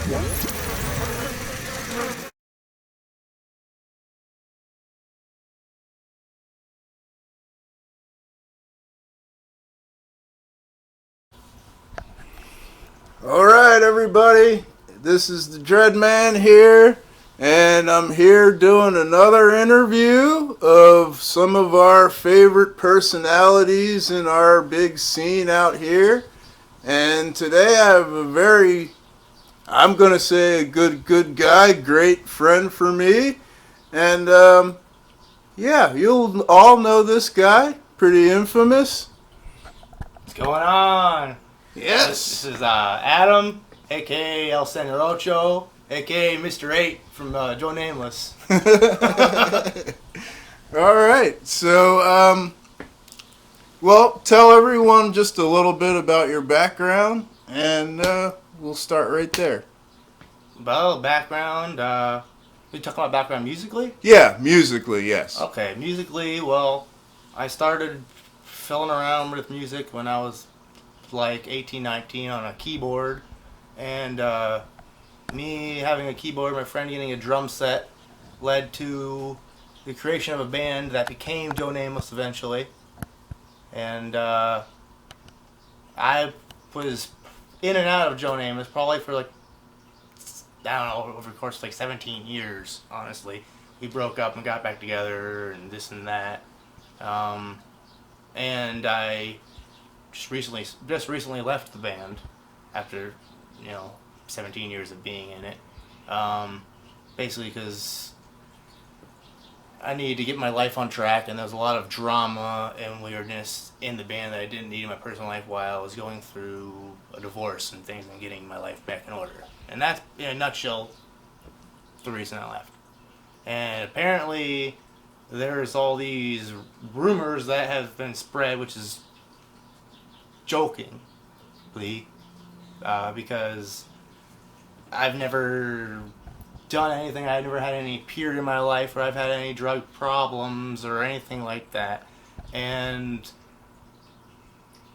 Alright, everybody, this is the Dreadman here, and I'm here doing another interview of some of our favorite personalities in our big scene out here. And today I have a very, I'm going to say a good guy, great friend for me. And yeah, you'll all know this guy, pretty infamous. What's going on? Yes. This is Adam, a.k.a. El Senor Ocho, a.k.a. Mr. 8 from Joe Nameless. Alright, so, well, tell everyone just a little bit about your background, and we'll start right there. Well, background, we talking about background musically? Yeah, musically, yes. Okay, musically, well, I started filling around with music when I was like 18, 19 on a keyboard, and me having a keyboard, my friend getting a drum set led to the creation of a band that became Joe Nameless eventually. And I was in and out of Joe Nameless probably for like, I don't know, over the course of like 17 years, honestly. We broke up and got back together and this and that. And I just recently left the band after, 17 years of being in it. Basically because I needed to get my life on track, and there was a lot of drama and weirdness in the band that I didn't need in my personal life while I was going through a divorce and things and getting my life back in order. And that's, in a nutshell, the reason I left. And apparently there's all these rumors that have been spread, which is jokingly, because I've never done anything. I've never had any period in my life where I've had any drug problems or anything like that. And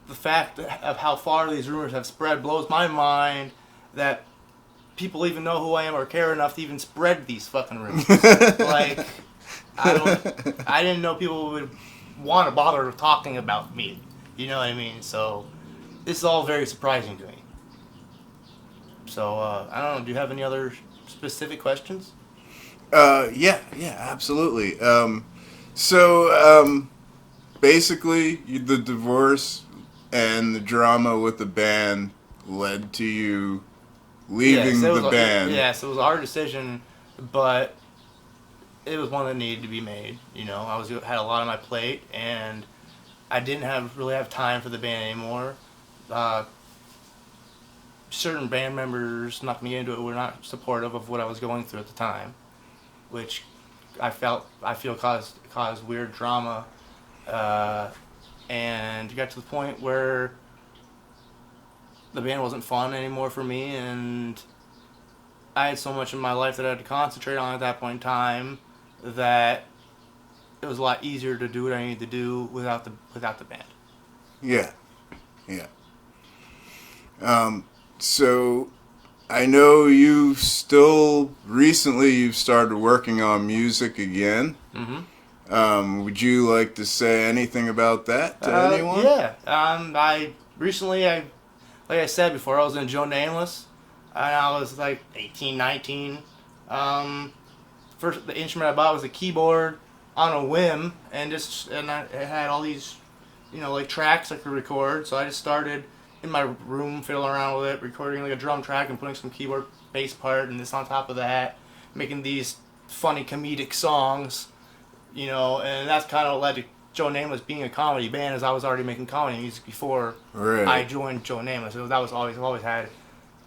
the fact of how far these rumors have spread blows my mind, that people even know who I am or care enough to even spread these fucking rumors. Like, I didn't know people would want to bother talking about me. You know what I mean? So this is all very surprising to me. So I don't know. Do you have any other specific questions? Yeah, absolutely. So basically, the divorce and the drama with the band led to you leaving the band. Yes, it was a hard decision, but it was one that needed to be made. I had a lot on my plate, and I didn't really have time for the band anymore. Certain band members, not going to get into it, were not supportive of what I was going through at the time, which I feel caused weird drama, and it got to the point where the band wasn't fun anymore for me, and I had so much in my life that I had to concentrate on at that point in time that it was a lot easier to do what I needed to do without the band. Yeah. So I know you've started working on music again. Mm-hmm. Would you like to say anything about that to anyone? Yeah. I recently, like I said before, I was in Joe Nameless, and I was like 18, 19. First, the instrument I bought was a keyboard on a whim, and it had all these, like tracks I could record. So I just started in my room, fiddling around with it, recording like a drum track and putting some keyboard bass part and this on top of that, making these funny comedic songs, and that's kind of led to Joe Nameless being a comedy band, as I was already making comedy music before I joined Joe Nameless. So that was always had,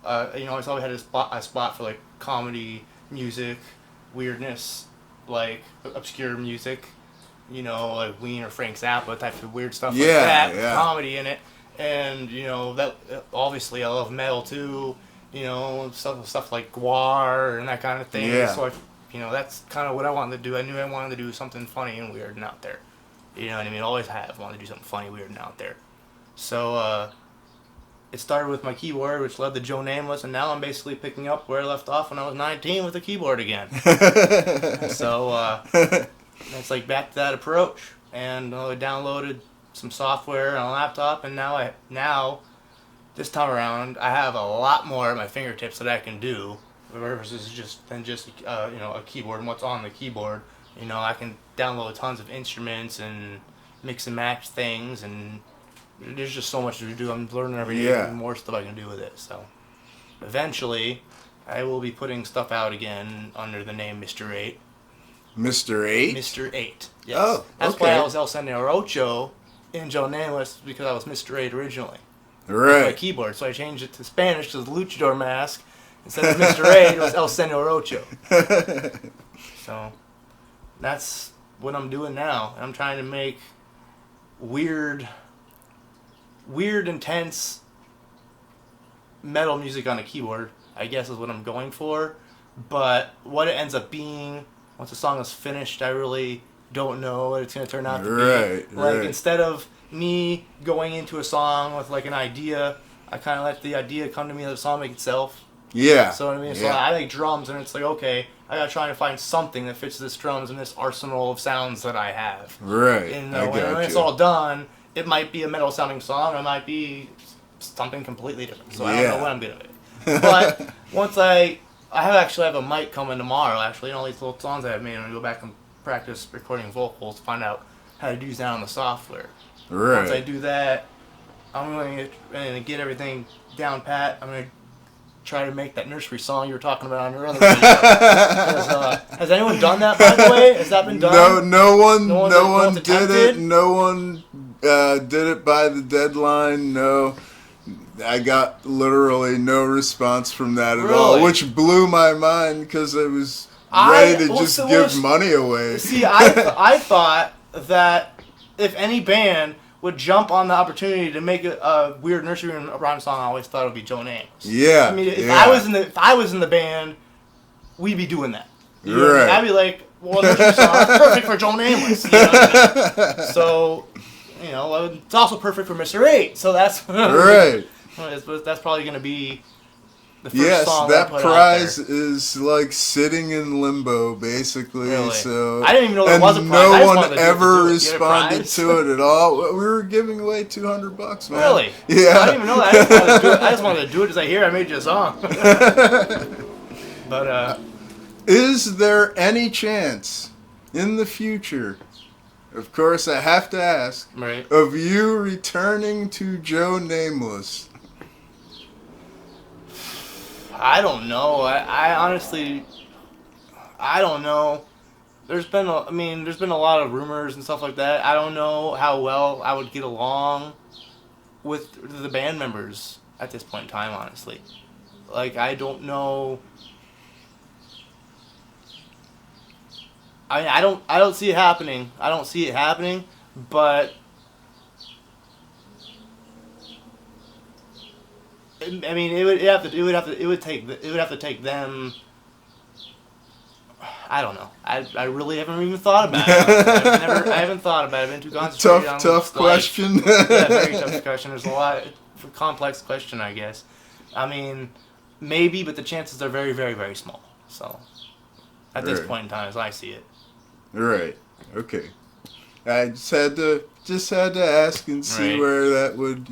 always had a spot for like comedy music, weirdness, like obscure music, like Ween or Frank Zappa type of weird stuff like that, with comedy in it. And that obviously I love metal too, stuff like Guar and that kind of thing. Yeah. So that's kind of what I wanted to do. I knew I wanted to do something funny and weird and out there. You know what I mean? Always have wanted to do something funny, weird, and out there. So it started with my keyboard, which led to Joe Nameless, and now I'm basically picking up where I left off when I was 19 with the keyboard again. So it's like back to that approach. And I downloaded some software on a laptop, and now this time around I have a lot more at my fingertips that I can do versus just a keyboard and what's on the keyboard. I can download tons of instruments and mix and match things, and there's just so much to do. I'm learning every day more stuff I can do with it. So eventually I will be putting stuff out again under the name Mr. 8. Mr. 8? Mr. 8. Yes. Oh, That's okay. why I was El Senor Ocho in Joe Nameless, because I was Mr. 8 originally. Right. My keyboard, so I changed it to Spanish to the luchador mask. Instead of Mr. 8, it was El Senor Ocho. So that's what I'm doing now. I'm trying to make weird, intense metal music on a keyboard, I guess is what I'm going for. But what it ends up being, once the song is finished, I really don't know what it's going to turn out to be. Like, instead of me going into a song with, like, an idea, I kind of let the idea come to me, let the song make itself. Yeah. So what I mean? So I make drums, and it's like, okay, I got to try to find something that fits this drums and this arsenal of sounds that I have. Right. And when it's all done, it might be a metal-sounding song, or it might be something completely different. So I don't know what I'm going to do. But once I have a mic coming tomorrow, actually, all these little songs I have made, I'm going to go back and practice recording vocals to find out how to do that on the software. Right. Once I do that, I'm going to get everything down pat. I'm going to try to make that nursery song you were talking about on your other video. Has anyone done that, by the way? Has that been done? No one did it. No one did it by the deadline. No. I got literally no response from that at all, which blew my mind because I was ready to give money away. See, I thought that if any band would jump on the opportunity to make a weird nursery rhyme song, I always thought it would be Joe Nameless. Yeah. I mean, if I was in the band, we'd be doing that. You know what I mean? I'd be like, well, nursery song, that's perfect for Joe Nameless. You know what I mean? So, it's also perfect for Mr. 8. So that's right. That's probably going to be the first song that I put prize out there. is like sitting in limbo, basically. Really? So I didn't even know there was a prize. No one ever responded to it at all. We were giving away $200, man. Really? Yeah. I didn't even know that. I just wanted to do it because I hear I made you a song. But is there any chance in the future, of course I have to ask, of you returning to Joe Nameless? I don't know. I honestly, I don't know. There's been a lot of rumors and stuff like that. I don't know how well I would get along with the band members at this point in time, honestly. Like, I don't know. I don't see it happening. I don't see it happening, but I mean, it would have to take them. I don't know. I really haven't even thought about it. I haven't thought about it. I've been too concentrated on tough question. Yeah, very tough question. There's a lot of complex question, I guess. I mean, maybe, but the chances are very, very, very small. So, at this point in time, as I see it. Right. Okay. I just had to ask and see where that would,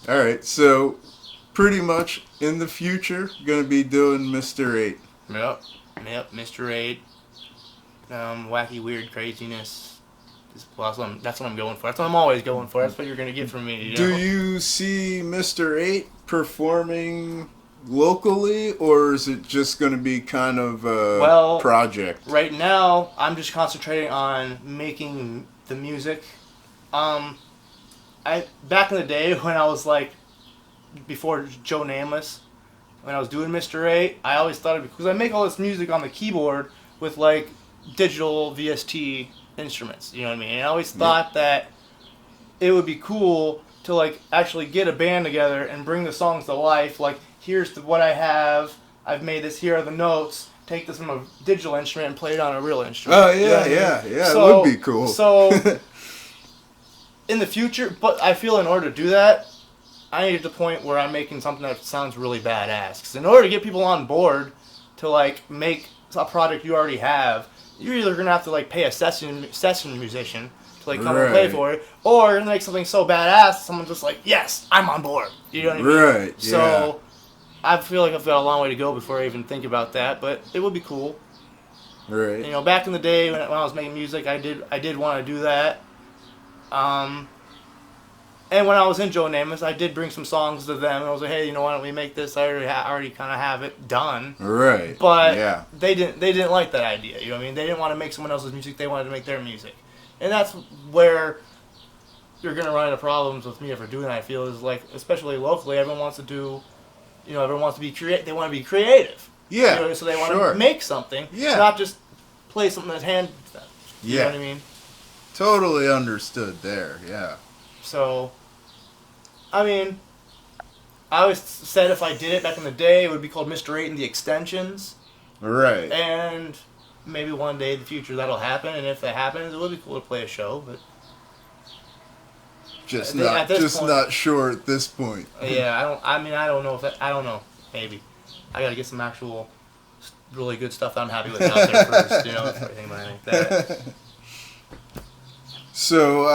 All right. So, pretty much in the future, going to be doing Mr. 8. Yep, Mr. 8. Wacky, weird craziness. That's what I'm going for. That's what I'm always going for. That's what you're going to get from me. Do you see Mr. 8 performing locally, or is it just going to be kind of a project? Right now, I'm just concentrating on making the music. Back in the day when I was like, before Joe Nameless, when I was doing Mr. 8, I always thought because I make all this music on the keyboard with like digital VST instruments, you know what I mean? And I always thought that it would be cool to like actually get a band together and bring the songs to life. Like, here's what I have. I've made this. Here are the notes. Take this from a digital instrument and play it on a real instrument. Oh yeah, yeah. So, it would be cool. So in the future, but I feel in order to do that, I need to the point where I'm making something that sounds really badass. Because in order to get people on board to like make a product you already have, you're either gonna have to like pay a session musician to like come and play for it, or you're gonna make something so badass someone's just like, yes, I'm on board. You know what I mean? Right. So I feel like I've got a long way to go before I even think about that, but it would be cool. Right. You know, back in the day when I was making music, I did want to do that. And when I was in Joe Nameless, I did bring some songs to them. And I was like, hey, you know, why don't we make this? I already kind of have it done. Right. But they didn't like that idea. You know what I mean? They didn't want to make someone else's music. They wanted to make their music. And that's where you're going to run into problems with me if we're doing that, I feel, is like, especially locally, everyone wants to do, you know, everyone wants to be creative. They want to be creative. Yeah. You know, so they want to make something. Yeah. Not just play something that's handed to them. You know what I mean? Totally understood there, yeah. So, I mean, I always said if I did it back in the day, it would be called Mr. 8 and the Extensions. Right. And maybe one day in the future that'll happen, and if that happens, it would be cool to play a show, but... Just not sure at this point. Yeah, I don't know if that... I don't know. Maybe. I gotta get some actual really good stuff that I'm happy with out there first, you know, before I think about anything like that. So,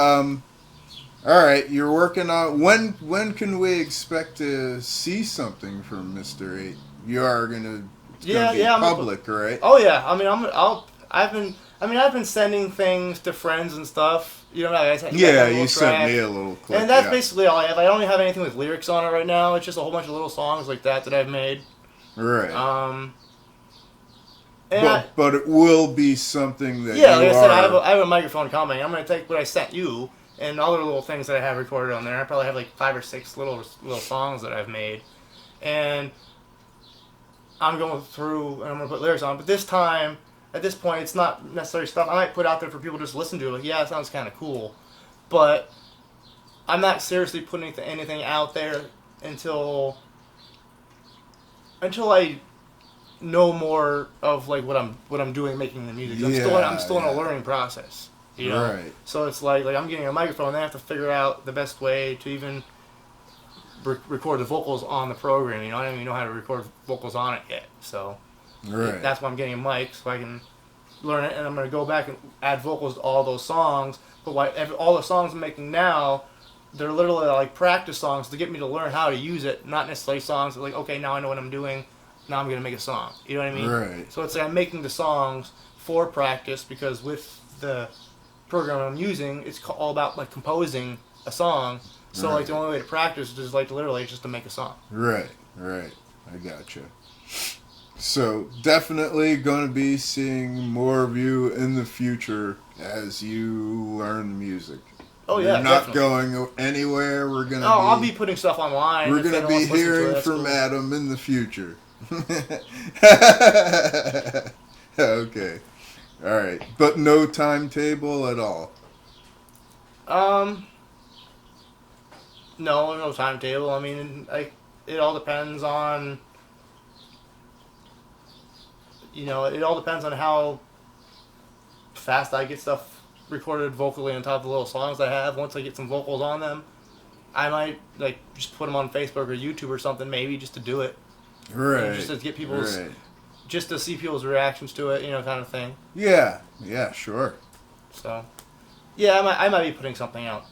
all right, you're working on... When can we expect to see something from Mr. 8? You are going to be public, right? Oh, yeah. I mean, I've been sending things to friends and stuff. You know, you sent me a little clip. And that's basically all I have. I don't have anything with lyrics on it right now. It's just a whole bunch of little songs like that I've made. Right. But it will be something that like I said, I have a microphone coming. I'm going to take what I sent you and other little things that I have recorded on there. I probably have like 5 or 6 little songs that I've made. And I'm going through and I'm going to put lyrics on. But this time, at this point, it's not necessarily stuff I might put out there for people to just listen to. Like, yeah, it sounds kind of cool. But I'm not seriously putting anything out there until I know more of like what I'm doing making the music. I'm still in a learning process. You know? Right. So it's like I'm getting a microphone, and I have to figure out the best way to even record the vocals on the program. You know, I don't even know how to record vocals on it yet. So that's why I'm getting a mic, so I can learn it. And I'm going to go back and add vocals to all those songs. But all the songs I'm making now, they're literally like practice songs to get me to learn how to use it, not necessarily songs that like, okay, now I know what I'm doing. Now I'm going to make a song. You know what I mean? Right. So it's like I'm making the songs for practice because with the program I'm using, it's all about like composing a song. So like the only way to practice is like literally just to make a song. Right. I gotcha. So definitely going to be seeing more of you in the future as you learn music. Oh yeah, You're not going anywhere. We're gonna. I'll be putting stuff online. We're gonna be hearing from Adam in the future. Okay. All right. But no timetable at all? No timetable. I mean, it all depends on... You know, it all depends on how fast I get stuff recorded vocally on top of the little songs I have. Once I get some vocals on them, I might, like, just put them on Facebook or YouTube or something, maybe, just to do it. Right. You know, just to get people's... Just to see people's reactions to it, you know, kind of thing. Yeah, sure. So, yeah, I might be putting something out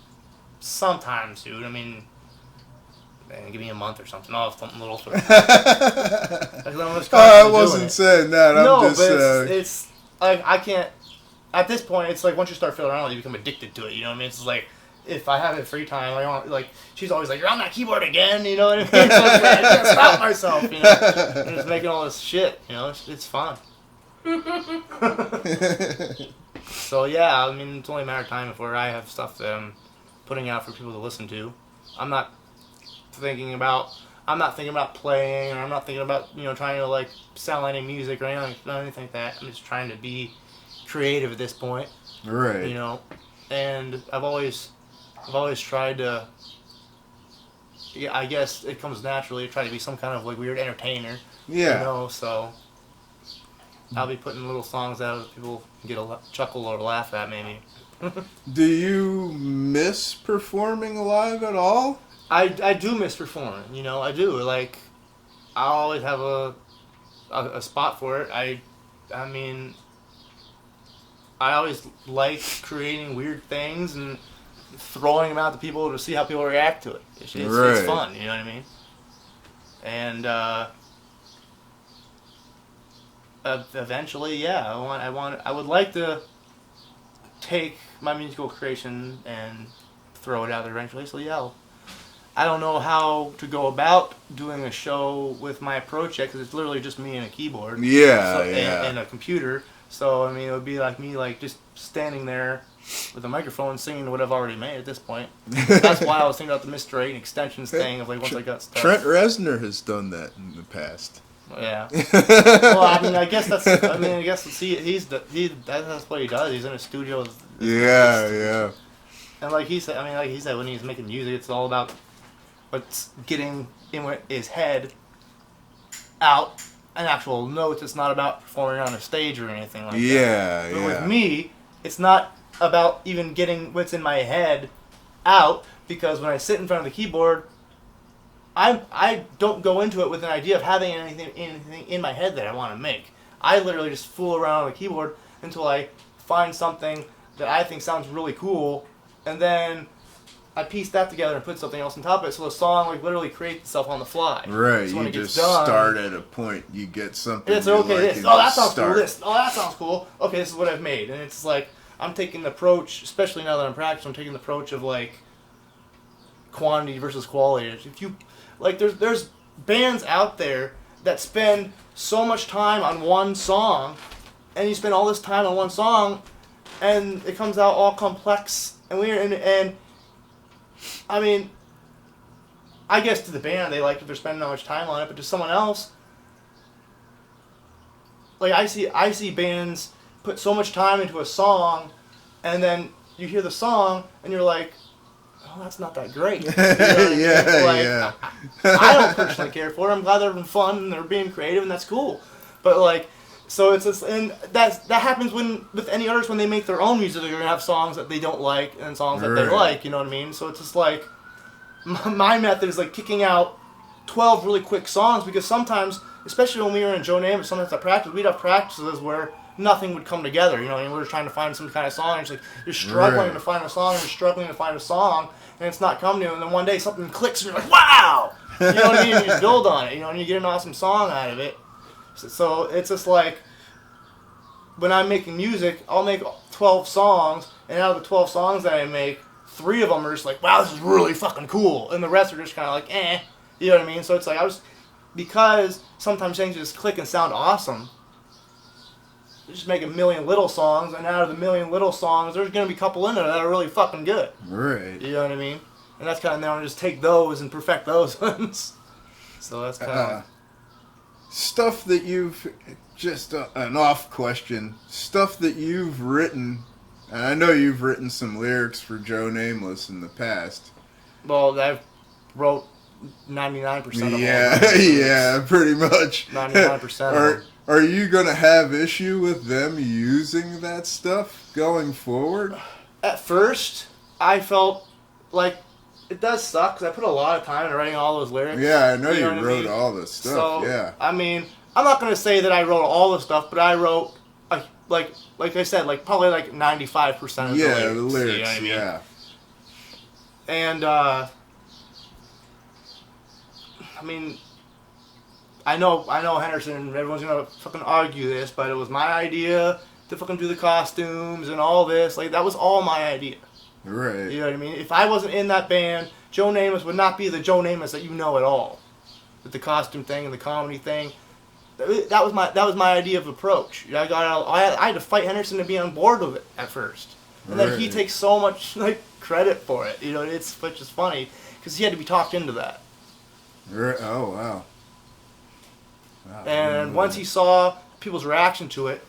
sometime soon. I mean, give me a month or something. I'll have something little sort of... I wasn't saying that. It's like, I can't... At this point, it's like once you start feeling around, you become addicted to it, you know what I mean? It's like, if I have free time, I want, like, she's always like, you're on that keyboard again, you know what I mean? So it's like, I can't stop myself, you know? And just making all this shit, you know? It's fun. So, yeah, I mean, it's only a matter of time before I have stuff that I'm putting out for people to listen to. I'm not thinking about playing, or I'm not thinking about, you know, trying to, like, sell any music or anything like that. I'm just trying to be creative at this point. Right. You know? And I've always tried to, I guess it comes naturally to try to be some kind of like weird entertainer. Yeah. You know, so I'll be putting little songs out that people can get a chuckle or laugh at maybe. Do you miss performing live at all? I do miss performing. You know, I do. Like, I always have a spot for it. I mean, I always like creating weird things and throwing them out to people to see how people react to it. It's fun, you know what I mean? And eventually, yeah, I would like to take my musical creation and throw it out there eventually. So yeah, I don't know how to go about doing a show with my approach yet, because it's literally just me and a keyboard. Yeah, and a computer. So I mean, it would be like me, like just standing there with a microphone singing what I've already made at this point. That's why I was thinking about the Mr. 8 extensions thing of like once I got stuff. Trent Reznor has done that in the past. Yeah. Well, I mean, I guess that's what he does. He's in a studio. Yeah. And like he said, when he's making music, it's all about what's getting in his head out an actual notes. It's not about performing on a stage or anything like that. But with me, it's not about even getting what's in my head out, because when I sit in front of the keyboard, I don't go into it with an idea of having anything in my head that I want to make. I literally just fool around on the keyboard until I find something that I think sounds really cool, and then I piece that together and put something else on top of it, so the song like literally creates itself on the fly. Right, so when you it gets just done, start at a point, you get something. It's okay. Like, This. Oh, that sounds cool. This. Oh, that sounds cool. Okay, this is what I've made, and it's like I'm taking the approach, especially now that I'm practicing. I'm taking the approach of like quantity versus quality. If you like, there's bands out there that spend so much time on one song, and you spend all this time on one song, and it comes out all complex and weird. And I mean, I guess to the band they like if they're spending that much time on it, but to someone else, like I see bands put so much time into a song, and then you hear the song and you're like, oh, that's not that great. You know what I mean? Yeah. I don't personally care for it. I'm glad they're having fun and they're being creative, and that's cool. But like, so it's just, and that happens with any artist when they make their own music. They're gonna have songs that they don't like and songs that they like. You know what I mean? So it's just like my method is like kicking out 12 really quick songs, because sometimes, especially when we were in Joe Nameless, sometimes at practice we'd have practices where nothing would come together. You know, and we're trying to find some kind of song. And it's like you're struggling to find a song, and you're struggling to find a song, and it's not coming to you. And then one day something clicks, and you're like, wow! You know what I mean? And you just build on it. You know, and you get an awesome song out of it. So it's just like when I'm making music, I'll make 12 songs, and out of the 12 songs that I make, 3 of them are just like, wow, this is really fucking cool, and the rest are just kind of like, eh. You know what I mean? So it's like because sometimes things just click and sound awesome, just make a million little songs, and out of the million little songs, there's going to be a couple in there that are really fucking good. Right. You know what I mean? And that's kind of now I just take those and perfect those ones. So that's kind of... Stuff that you've... Just an off question. Stuff that you've written, and I know you've written some lyrics for Joe Nameless in the past. Well, I've wrote 99% of them. Yeah, pretty much. 99% of them. Are you going to have issue with them using that stuff going forward? At first, I felt like it does suck, because I put a lot of time into writing all those lyrics. Yeah, I know you what wrote I mean? all this stuff, So, yeah. I mean, I'm not going to say that I wrote all the stuff, but I wrote, like I said, like probably like 95% of the lyrics. Yeah, the lyrics, you know what I mean? yeah. And, I mean, I know Henderson, everyone's going to fucking argue this, but it was my idea to fucking do the costumes and all this. Like, that was all my idea. Right. You know what I mean? If I wasn't in that band, Joe Nameless would not be the Joe Nameless that you know at all. With the costume thing and the comedy thing. That was my idea of approach. I had to fight Henderson to be on board with it at first. And then he takes so much like credit for it. You know, it's which is funny, because he had to be talked into that. Oh, wow. And once he saw people's reaction to it,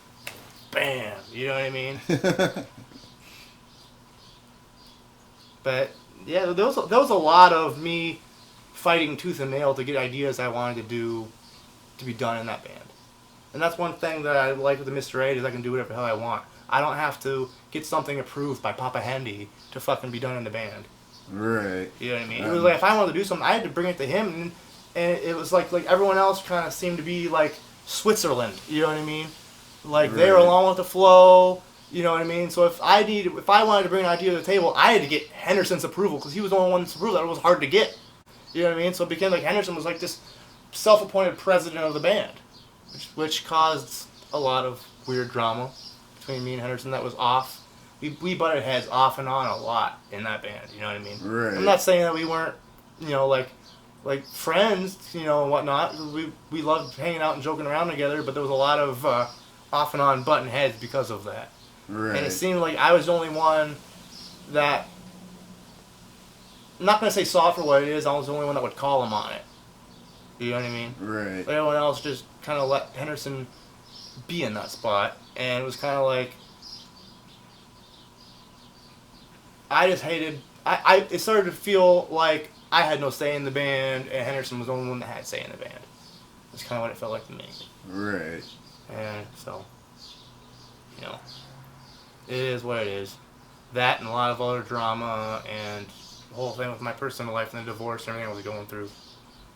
bam, you know what I mean? But yeah, there was a lot of me fighting tooth and nail to get ideas I wanted to be done in that band. And that's one thing that I like with the Mr. 8 is I can do whatever the hell I want. I don't have to get something approved by Papa Hendy to fucking be done in the band. Right. You know what I mean? It was like if I wanted to do something, I had to bring it to him, and it was like everyone else kind of seemed to be like Switzerland. You know what I mean? Like they were along with the flow. You know what I mean? So if I wanted to bring an idea to the table, I had to get Henderson's approval because he was the only one to approve that. It was hard to get. You know what I mean? So it became like Henderson was like this self-appointed president of the band, which caused a lot of weird drama between me and Henderson that was off. We butted heads off and on a lot in that band, you know what I mean? Right. I'm not saying that we weren't, like friends, and whatnot. We loved hanging out and joking around together, but there was a lot of off and on button heads because of that. Right. And it seemed like I was the only one that, I'm not going to say saw it for what it is, I was the only one that would call him on it. You know what I mean? Right. But everyone else just kind of let Henderson be in that spot, and it was kind of like, I just hated. It started to feel like I had no say in the band, and Henderson was the only one that had say in the band. That's kind of what it felt like to me. Right. And so, it is what it is. That and a lot of other drama and the whole thing with my personal life and the divorce and everything I was going through.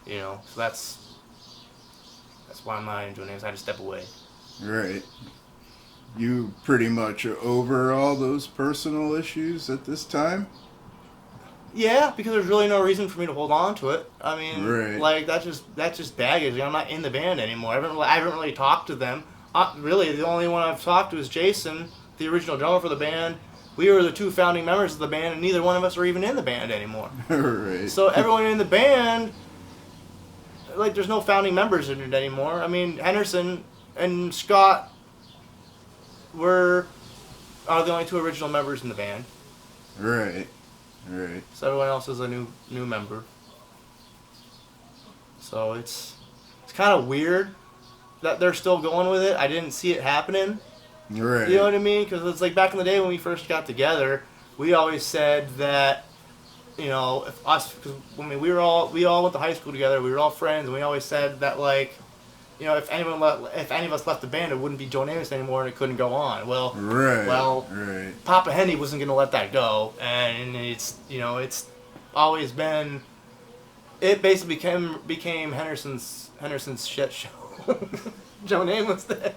So that's why I'm not enjoying it. I had to step away. Right. You pretty much over all those personal issues at this time? Yeah, because there's really no reason for me to hold on to it. I mean, right. that's just baggage. I'm not in the band anymore. I haven't really talked to them. Really, the only one I've talked to is Jason, the original drummer for the band. We were the two founding members of the band, and neither one of us are even in the band anymore. Right. So everyone in the band, there's no founding members in it anymore. I mean, Henderson and Scott are the only two original members in the band. Right. Right. So everyone else is a new member. So it's kind of weird that they're still going with it. I didn't see it happening. Right. You know what I mean? Because it's like back in the day when we first got together, we always said that, if us, because we all went to high school together, we were all friends, and we always said that if any of us left the band, it wouldn't be Joe Nameless anymore, and it couldn't go on. Right. Papa Hendy wasn't going to let that go, and it's always been. It basically became Henderson's shit show. Joe Nameless did.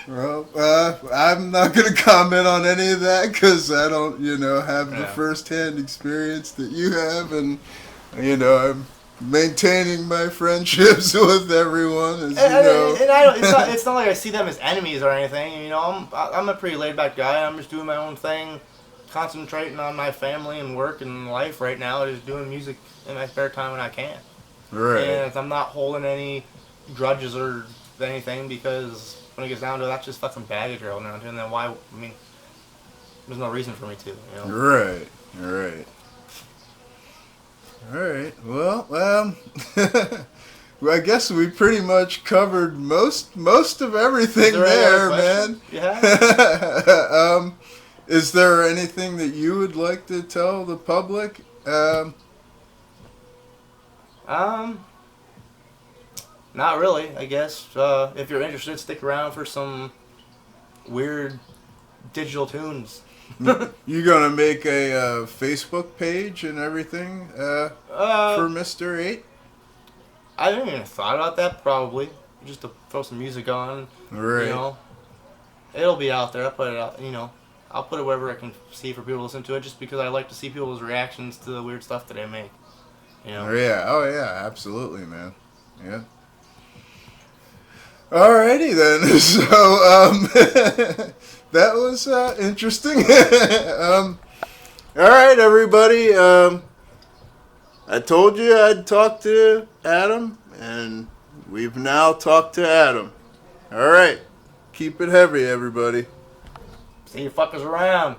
Well, I'm not going to comment on any of that because I don't, have the first-hand experience that you have, and I'm maintaining my friendships with everyone, it's not like I see them as enemies or anything. I'm a pretty laid back guy. I'm just doing my own thing, concentrating on my family and work and life right now. Just doing music in my spare time when I can. Right. And I'm not holding any grudges or anything because when it gets down to it, that's just fucking baggage you're holding on to. And then why? I mean, there's no reason for me to. Right. Right. All right. Well, I guess we pretty much covered most of everything there, man. Yeah. Is there anything that you would like to tell the public? Not really. I guess if you're interested, stick around for some weird digital tunes. You gonna make a Facebook page and everything for Mr. 8? I haven't even thought about that. Probably just to throw some music on. Right. It'll be out there. I'll put it out. I'll put it wherever I can see for people to listen to it. Just because I like to see people's reactions to the weird stuff that I make. Oh yeah, absolutely, man. Yeah. Alrighty then. So that was interesting. All right, everybody. I told you I'd talk to Adam, and we've now talked to Adam. All right. Keep it heavy, everybody. See you fuckers around.